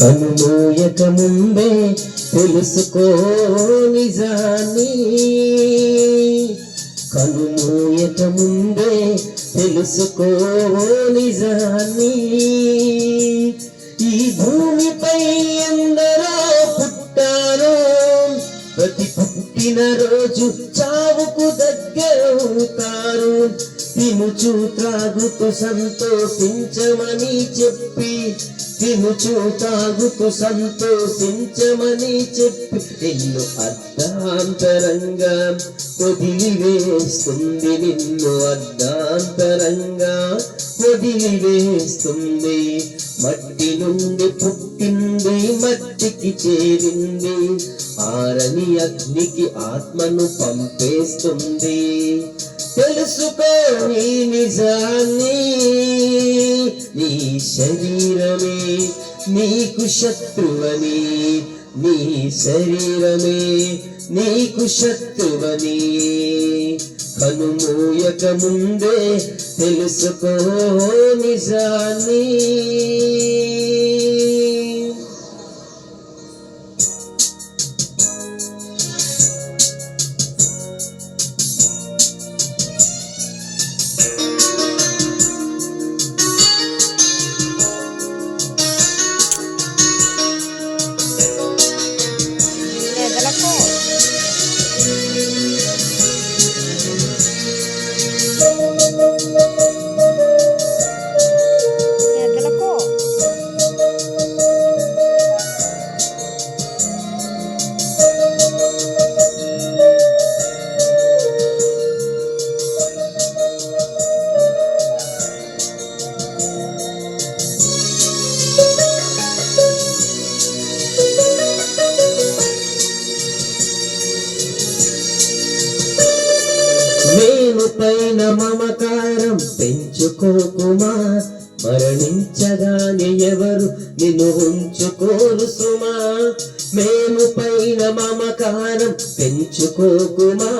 కనుమూయక ముందే తెలుసుకో నిజాన్ని, కనుమూయక ముందే తెలుసుకో నిజాన్ని. ఈ భూమిపై ఎందరో పుట్టారో, ప్రతి పుట్టిన రోజు చావుకు దగ్గరవుతారు. తినుచు త్రాగుతూ సంతోషించమని చెప్పి, తినుచు తాగుతూ సంతోషించమని చెప్పి నిన్ను అర్ధాంతరంగా వదిలివేస్తుంది, నిన్ను అర్ధాంతరంగా వదిలివేస్తుంది. మట్టి నుండి పుట్టింది, మట్టికి చేరింది, ఆరని అగ్నికి ఆత్మను పంపేస్తుంది. తెలుసుకో నీ నిజాన్ని, నీ శరీరమే నీకు శత్రువని, నీ శరీరమే నీకు శత్రువని. కనుమూయక ముందే తెలుసుకో నిజాన్ని. పైన మమకారం పెంచుకోకుమా, మరణించగానే ఎవరు నిన్ను ఉంచుకోరు సుమా. మేము పైన మమకారం పెంచుకోకుమా,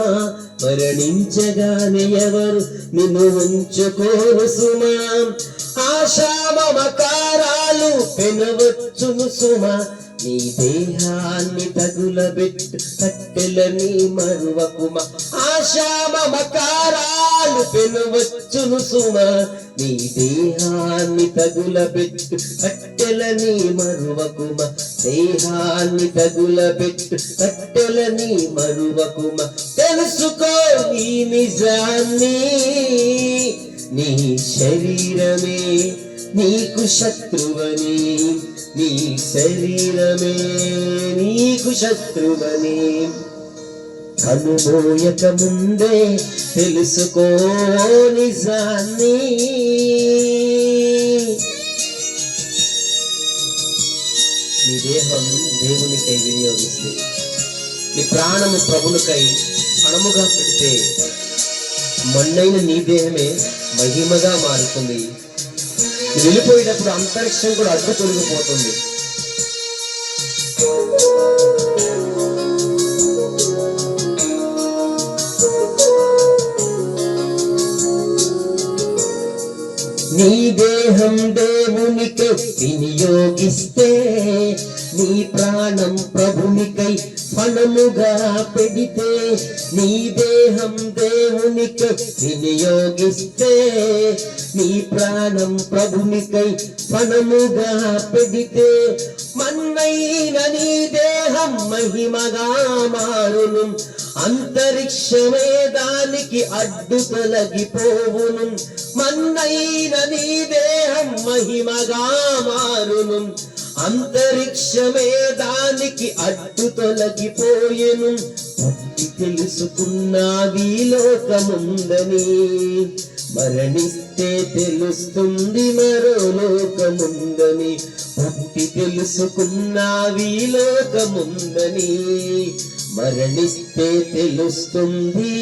మరణించగానే ఎవరు నిన్ను ఉంచుకోరు సుమా. ఆశా మమకారాలు పెనవచ్చును సుమా, నీ దేహాన్ని తగులబెట్టు కట్టెలని మరువకుమా. ఆశా మమకారాలు పెనవచ్చును సుమా, నీ దేహాన్ని తగులబెట్టు కట్టెలని మరువకుమా. దేహాన్ని తగులబెట్టు కట్టెలని మరువకుమా. తెలుసుకో నీ నిజాన్ని, నీ శరీరమే నీకు శత్రువని, నీ శరీరమే నీకు శత్రువని. కనుమూయక ముందే తెలుసుకో నిజాన్ని. నీ దేహం దేవునికై వినియోగిస్తే, నీ ప్రాణము ప్రభునికై పణముగా పెడితే, మన్నైన నీ దేహమే మహిమగా మారుతుంది. వెళ్ళిపోయేటప్పుడు అంతరిక్షం కూడా అడ్డు తొలగిపోతుంది. నీ దేహం దేవునికై వినియోగిస్తే, నీ ప్రాణం ప్రభునికై ఫలముగా పెడితే. నీ దేహం దేవునికై వినియోగిస్తే, నీ ప్రాణం ప్రభునికై ఫలముగా పెడితే. మన్నైన నీ దేహం మహిమగా మారును, అంతరిక్షమే దానికి అడ్డు తొలగిపోవును. మన్నైన నీ దేహం మహిమగా మారును, అంతరిక్షమే దానికి అడ్డు తొలగిపోయెను. పుట్టి తెలుసుకున్నావి లోకముందని, మరణిస్తే తెలుస్తుంది మరో లోకముందని. పుట్టి తెలుసుకున్నావి లోకముందని, మరణిస్తే తెలుస్తుంది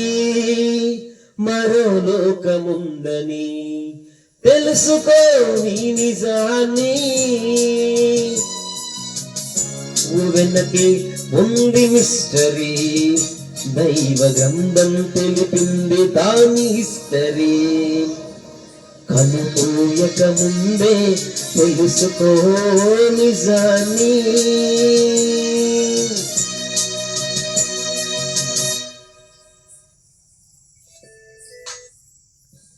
మరో లోకముందని. తెలుసుకో నీ నిజాన్ని, వెనకే ఉంది మిస్టరీ, దైవ గ్రంథం తెలిపింది దాని హిస్టరీ. కనుమూయక ముందే తెలుసుకో నిజాన్ని.